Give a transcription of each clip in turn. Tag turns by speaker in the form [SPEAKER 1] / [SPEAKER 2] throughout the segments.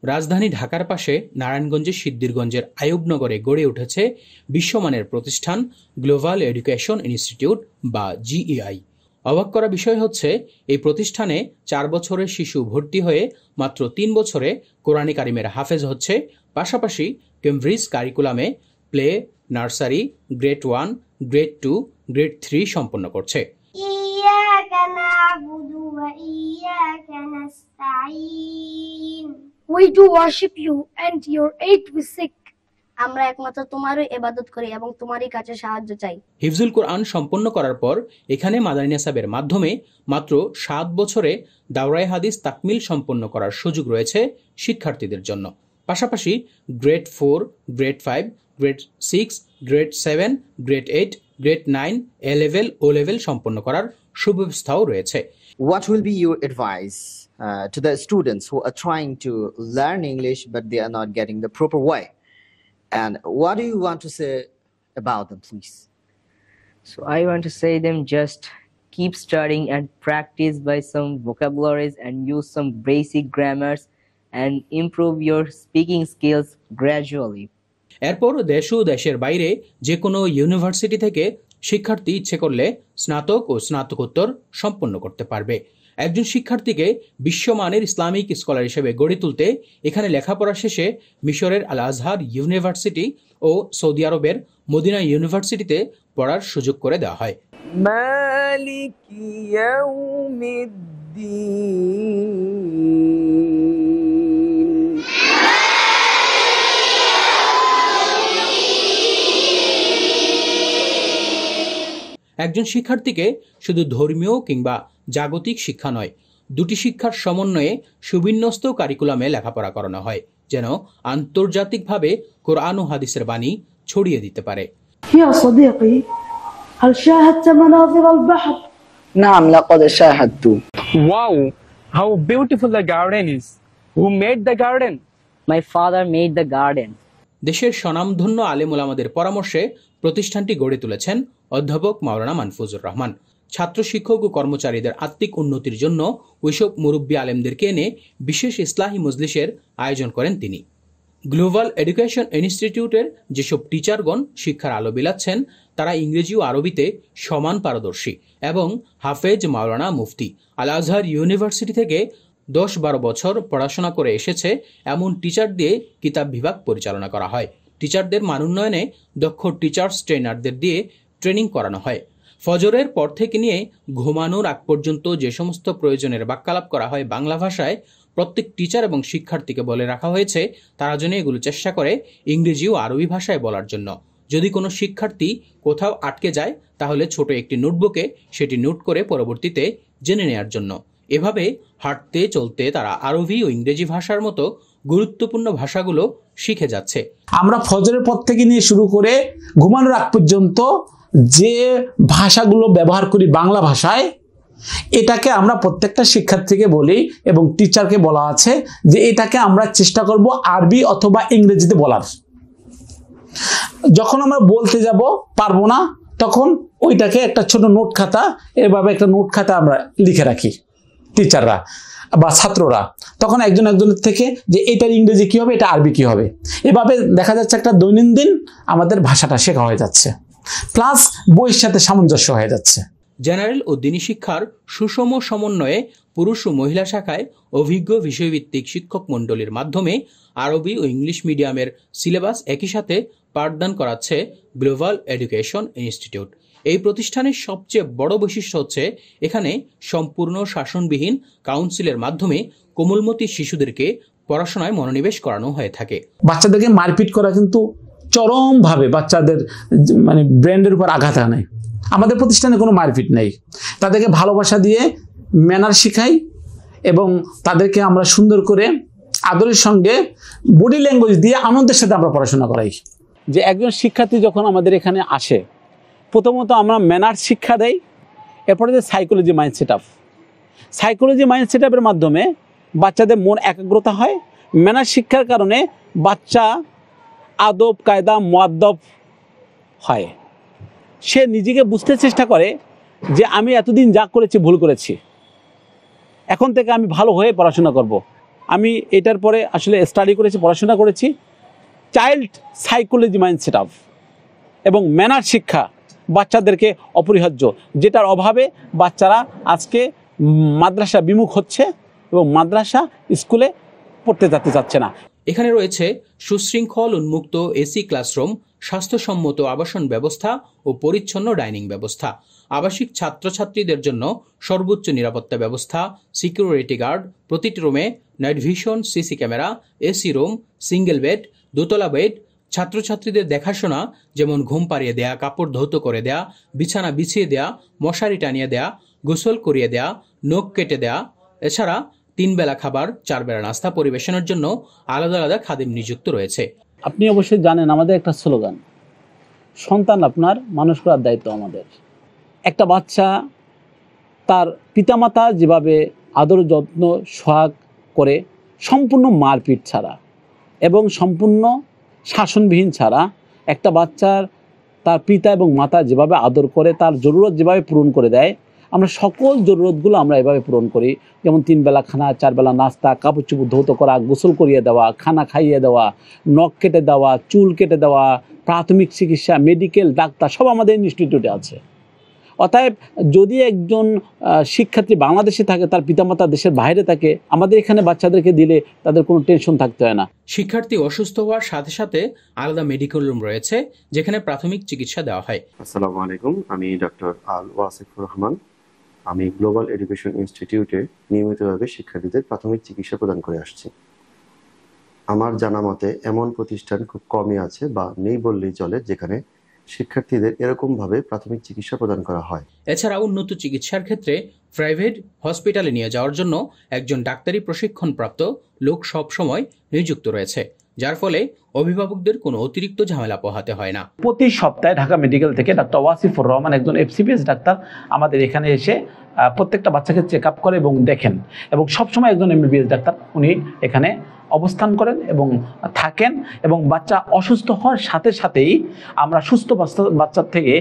[SPEAKER 1] রাজধানী ঢাকার পাশে নারায়ণগঞ্জের সিদ্ধিরগঞ্জের আইয়ুবনগরে গড়ে উঠেছে বিশ্বমানের প্রতিষ্ঠান গ্লোবাল এডুকেশন ইনস্টিটিউট বা জিইআই। অবাক করা বিষয় হচ্ছে, এই প্রতিষ্ঠানে 4 বছরের শিশু ভর্তি হয়ে মাত্র 3 বছরে কোরআনে কারিমের হাফেজ হচ্ছে, পাশাপাশি কেমব্রিজ কারিকুলামে play, nursery, grade 1, grade 2, grade 3 সম্পন্ন করছে।
[SPEAKER 2] We do worship you and your aid we seek.
[SPEAKER 3] আমরা একমাত্র তোমারই ইবাদত করি এবং তোমারই কাছে সাহায্য চাই।
[SPEAKER 1] হিফজুল কোরআন সম্পন্ন করার পর এখানে মাদানী নিসাবের মাধ্যমে মাত্র 7 বছরে দাওরায়ে হাদিস তাকমিল সম্পন্ন করার সুযোগ রয়েছে শিক্ষার্থীদের জন্য। পাশাপাশি grade 4, grade 5, grade 6, grade 7, grade 8, grade 9, A level, O level সম্পন্ন করার সুব্যবস্থাও রয়েছে।
[SPEAKER 4] What will be your advice to the students who are trying to learn English but they are not getting the proper way? And what do you want to say about them, please?
[SPEAKER 5] So I want to say them just keep studying and practice by some vocabularies and use some basic grammars and improve your speaking skills gradually.
[SPEAKER 1] এরপর দেশ ও দেশের বাইরে যে কোনো university থেকে শিক্ষার্থী ইচ্ছে করলে স্নাতক ও স্নাতকোত্তর সম্পন্ন করতে পারবে। একজন শিক্ষার্থীকে বিশ্বমানের ইসলামিক স্কলার হিসেবে গড়ে তুলতে এখানে লেখাপড়া শেষে মিশরের আল আজহার ইউনিভার্সিটি ও সৌদি আরবের মদিনা ইউনিভার্সিটিতে পড়ার সুযোগ করে দেওয়া হয়।
[SPEAKER 6] মালিকি
[SPEAKER 1] একজন শিক্ষার্থীকে শুধু ধর্মীয় কিংবা জাগতিক শিক্ষা নয়, দুটি শিক্ষার সমন্বয়ে সুবিন্যস্ত কারিকুলামে লেখাপড়া করানো হয়, যেন আন্তর্জাতিকভাবে কোরআন ও হাদিসের বাণী ছড়িয়ে দিতে পারে।
[SPEAKER 2] يا صديقي هل شاهدت مناظر البحر؟
[SPEAKER 6] نعم لقد شاهدت. Wow, how beautiful the garden is. Who made the garden?
[SPEAKER 5] My father made the garden.
[SPEAKER 1] দেশের স্বনামধন্য আলেম ওলামাদের পরামর্শে প্রতিষ্ঠানটি গড়ে তুলেছেন অধ্যাপক মাওলানা মানফুজুর রহমান। ছাত্র, শিক্ষক ও কর্মচারীদের আত্মিক উন্নতির জন্য ওইসব মুরব্বী আলেমদেরকে এনে বিশেষ ইসলাহি মজলিসের আয়োজন করেন তিনি। গ্লোবাল এডুকেশন ইনস্টিটিউটের যেসব টিচারগণ শিক্ষার আলো বিলাচ্ছেন, তারা ইংরেজি ও আরবিতে সমান পারদর্শী এবং হাফেজ, মাওলানা, মুফতি। আল আজহার ইউনিভার্সিটি থেকে 10-12 বছর পড়াশোনা করে এসেছে এমন টিচার দিয়ে কিতাব বিভাগ পরিচালনা করা হয়। টিচারদের মান উন্নয়নে দক্ষ টিচার্স ট্রেনারদের দিয়ে ট্রেনিং করানো হয়। ফজরের পর থেকে নিয়ে ঘুমানোর আগ পর্যন্ত যে সমস্ত প্রয়োজনের বাক্যালাপ করা হয় বাংলা ভাষায়, প্রত্যেক টিচার এবং শিক্ষার্থীকে বলে রাখা হয়েছে তারা যেন এগুলো চেষ্টা করে ইংরেজি ও আরবি ভাষায় বলার জন্য। যদি কোনো শিক্ষার্থী কোথাও আটকে যায় তাহলে ছোট একটি নোটবুকে সেটি নোট করে পরবর্তীতে জেনে নেওয়ার জন্য। এভাবে হাঁটতে চলতে তারা আরবি ও ইংরেজি ভাষার মতো গুরুত্বপূর্ণ ভাষাগুলো শিখে যাচ্ছে।
[SPEAKER 7] আমরা ফজরের পর থেকে নিয়ে শুরু করে ঘুমানোর আগ পর্যন্ত যে ভাষাগুলো ব্যবহার করি বাংলা ভাষায়, এটাকে আমরা প্রত্যেকটা শিক্ষার্থীকে বলি এবং টিচারকে বলা আছে যে এটাকে আমরা চেষ্টা করব আরবি অথবা ইংরেজিতে বলার। যখন আমরা বলতে যাব পারবো না, তখন ওইটাকে একটা ছোট নোট খাতা, এভাবে একটা নোট খাতা আমরা লিখে রাখি টিচাররা বা ছাত্ররা। তখন একজন একজনের থেকে যে এটার ইংরেজি কি হবে, এটা আরবি কি হবে, এভাবে দেখা যাচ্ছে একটা দৈনন্দিন আমাদের ভাষাটা শেখা হয়ে যাচ্ছে, প্লাস বইয়ের সাথে সামঞ্জস্য হয়ে যাচ্ছে।
[SPEAKER 1] জেনারেল ও দিনী শিক্ষার সুষম সমন্বয়ে পুরুষ ও মহিলা শাখায় অভিজ্ঞ বিষয়ভিত্তিক শিক্ষক মণ্ডলীর মাধ্যমে আরবি ও ইংলিশ মিডিয়ামের সিলেবাস একই সাথে পাঠদান করাচ্ছে গ্লোবাল এডুকেশন ইনস্টিটিউট। এই প্রতিষ্ঠানের সবচেয়ে বড় বৈশিষ্ট্য হচ্ছে এখানে সম্পূর্ণ শাসনবিহীন কাউন্সিলের মাধ্যমে কোমলমতি শিশুদেরকে পড়াশোনায় মনোনিবেশ করানো হয়ে থাকে।
[SPEAKER 7] বাচ্চাদেরকে মারপিট করা কিন্তু চরমভাবে বাচ্চাদের মানে ব্রেনের উপর আঘাত আনে। আমাদের প্রতিষ্ঠানে কোনো মারপিট নেই, তাদেরকে ভালোবাসা দিয়ে ম্যানার শিখাই এবং তাদেরকে আমরা সুন্দর করে আদরের সঙ্গে বডি ল্যাঙ্গুয়েজ দিয়ে আনন্দের সাথে আমরা পড়াশোনা করাই। যে একজন শিক্ষার্থী যখন আমাদের এখানে আসে, প্রথমত আমরা ম্যানার শিক্ষা দেই, এরপরে যে সাইকোলজি মাইন্ড সেট আপের মাধ্যমে বাচ্চাদের মন একাগ্রতা হয়। ম্যানার শিক্ষার কারণে বাচ্চা আদব কায়দা মুআদ্দব হয়, সে নিজেকে বুঝতে চেষ্টা করে যে আমি এতদিন যা করেছি ভুল করেছি, এখন থেকে আমি ভালো হয়ে পড়াশোনা করব। আমি এটার পরে আসলে স্টাডি করেছি, পড়াশোনা করেছি। Child psychology mind set up এবং ম্যানার শিক্ষা বাচ্চাদেরকে অপরিহার্য, যেটার অভাবে বাচ্চারা আজকে মাদ্রাসা বিমুখ হচ্ছে এবং মাদ্রাসা স্কুলে পড়তে যেতে চাচ্ছে না।
[SPEAKER 1] এখানে রয়েছে সুশৃঙ্খল উন্মুক্ত এসি ক্লাসরুম, স্বাস্থ্যসম্মত আবাসন ব্যবস্থা ও পরিচ্ছন্ন ডাইনিং ব্যবস্থা, আবাসিক ছাত্রছাত্রীদের জন্য সর্বোচ্চ নিরাপত্তা ব্যবস্থা, সিকিউরিটি গার্ড, প্রতিটি রুমে night vision, CC camera, AC room, single bed, দোতলা বেড, ছাত্রছাত্রীদের দেখাশোনা যেমন ঘুম পাড়িয়ে দেয়া, কাপড় ধৌত করে দেয়া, বিছানা বিছিয়ে দেয়া, মশারি টানিয়ে দেয়া, গোসল করিয়ে দেয়া, নখ কেটে দেয়া। এছাড়া 3 বেলা খাবার, 4 বেলা নাস্তা পরিবেশনের জন্য আলাদা আলাদা খাদিম নিযুক্ত রয়েছে।
[SPEAKER 7] আপনি অবশ্যই জানেন আমাদের একটা স্লোগান, সন্তান আপনার, মানুষ করার দায়িত্ব আমাদের। একটা বাচ্চা তার পিতামাতা যেভাবে আদর যত্ন সোহাগ করে, সম্পূর্ণ মারপিট ছাড়া এবং সম্পূর্ণ শাসনবিহীন ছাড়া, একটা বাচ্চার তার পিতা এবং মাতা যেভাবে আদর করে, তার জরুরত যেভাবে পূরণ করে দেয়, আমরা সকল জরুরতগুলো আমরা এভাবে পূরণ করি। যেমন 3 বেলা খানা, 4 বেলা নাস্তা, কাপড় চোপড় ধৌত করা, গোসল করিয়ে দেওয়া, খানা খাইয়ে দেওয়া, নখ কেটে দেওয়া, চুল কেটে দেওয়া, প্রাথমিক চিকিৎসা, মেডিকেল, ডাক্তার সব আমাদের ইনস্টিটিউটে আছে। অতএব যদি একজন শিক্ষার্থী বাংলাদেশে থাকে, তার পিতামাতা দেশের বাইরে থাকে, আমাদের এখানে বাচ্চাদেরকে দিলে তাদের কোনো টেনশন থাকতে হয় না।
[SPEAKER 1] শিক্ষার্থী অসুস্থ হওয়ার সাথে সাথে আলাদা মেডিকেল রুম রয়েছে যেখানে প্রাথমিক চিকিৎসা দেওয়া হয়।
[SPEAKER 8] আসসালামু আলাইকুম, আমি ডক্টর আল ওয়াসিফুর রহমান। আমি গ্লোবাল এডুকেশন ইনস্টিটিউটে নিয়মিতভাবে শিক্ষার্থীদের প্রাথমিক চিকিৎসা প্রদান করে আসছি। আমার জানা মতে এমন প্রতিষ্ঠান খুব কমই আছে বা নেই বললেই চলে যেখানে শিক্ষার্থীদের এরকমভাবে প্রাথমিক চিকিৎসা প্রদান করা হয়।
[SPEAKER 1] এছাড়া উন্নত চিকিৎসার ক্ষেত্রে প্রাইভেট হসপিটালে নিয়ে যাওয়ার জন্য একজন ডাক্তারি প্রশিক্ষণপ্রাপ্ত লোক সব সময় নিযুক্ত রয়েছে, যার ফলে অভিভাবকদের কোনো অতিরিক্ত ঝামেলা পোহাতে হয় না।
[SPEAKER 7] প্রতি সপ্তাহে ঢাকা মেডিকেল থেকে ডক্টর ওয়াসিফুর রহমান, একজন FCPS ডাক্তার, আমাদের এখানে এসে প্রত্যেকটা বাচ্চাকে চেক আপ করে এবং দেখেন, এবং সবসময় একজন MBBS ডাক্তার উনি এখানে অবস্থান করেন এবং থাকেন, এবং বাচ্চা অসুস্থ হওয়ার সাথে সাথেই আমরা সুস্থ বাচ্চার থেকে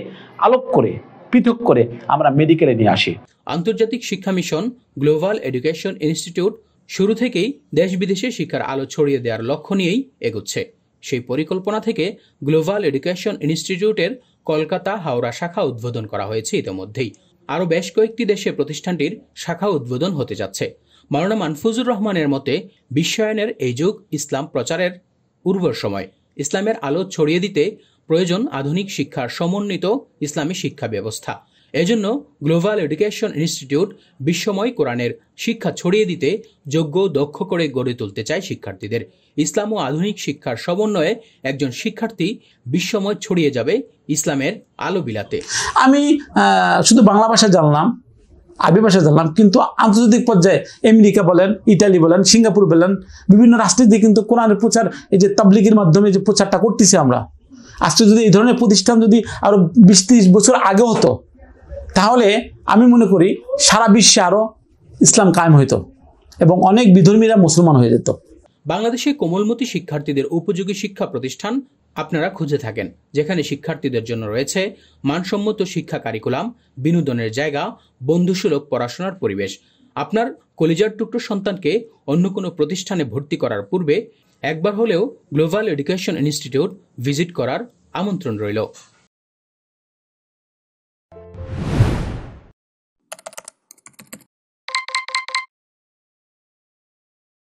[SPEAKER 7] আলোক করে, পৃথক করে আমরা মেডিকেলে নিয়ে আসি।
[SPEAKER 1] আন্তর্জাতিক শিক্ষা মিশন গ্লোবাল এডুকেশন ইনস্টিটিউট শুরু থেকেই দেশ বিদেশে শিক্ষার আলো ছড়িয়ে দেওয়ার লক্ষ্য নিয়েই এগোচ্ছে। সেই পরিকল্পনা থেকে গ্লোবাল এডুকেশন ইনস্টিটিউটের কলকাতা, হাওড়া শাখা উদ্বোধন করা হয়েছে ইতিমধ্যেই। আরও বেশ কয়েকটি দেশে প্রতিষ্ঠানটির শাখা উদ্বোধন হতে যাচ্ছে। মাওলানা মানফুজুর রহমানের মতে, বিশ্বায়নের এই যুগ ইসলাম প্রচারের উর্বর সময়। ইসলামের আলো ছড়িয়ে দিতে প্রয়োজন আধুনিক শিক্ষার সমন্বিত ইসলামী শিক্ষা ব্যবস্থা। এজন্য গ্লোবাল এডুকেশন ইনস্টিটিউট বিশ্বময় কোরআনের শিক্ষা ছড়িয়ে দিতে যোগ্য, দক্ষ করে গড়ে তুলতে চায় শিক্ষার্থীদের। ইসলাম ও আধুনিক শিক্ষার সমন্বয়ে একজন শিক্ষার্থী বিশ্বময় ছড়িয়ে যাবে ইসলামের আলো বিলাতে।
[SPEAKER 7] আমি শুধু বাংলা ভাষা জানলাম, আরবি ভাষা জানলাম, কিন্তু আন্তর্জাতিক পর্যায়ে আমেরিকা বলেন, ইটালি বলেন, সিঙ্গাপুর বলেন, বিভিন্ন রাষ্ট্রে কিন্তু কোরআনের প্রচার, এই যে তাবলিগের মাধ্যমে যে প্রচারটা করতেছি আমরা, আজকে যদি এই ধরনের প্রতিষ্ঠান যদি আরো 20-30 বছর আগে হতো, তাহলে আমি মনে করি সারা বিশ্বে আরো ইসলাম কায়েম হইতো এবং অনেক বিধর্মীরা মুসলমান হয়ে যেত।
[SPEAKER 1] বাংলাদেশে কোমলমতি শিক্ষার্থীদের উপযোগী শিক্ষা প্রতিষ্ঠান আপনারা খুঁজে থাকেন, যেখানে শিক্ষার্থীদের জন্য রয়েছে মানসম্মত শিক্ষা কারিকুলাম, বিনোদনের জায়গা, বন্ধুসুলভ পড়াশোনার পরিবেশ। আপনার কলিজার টুকরো সন্তানকে অন্য কোনো প্রতিষ্ঠানে ভর্তি করার পূর্বে একবার হলেও গ্লোবাল এডুকেশন ইনস্টিটিউট ভিজিট করার আমন্ত্রণ রইল।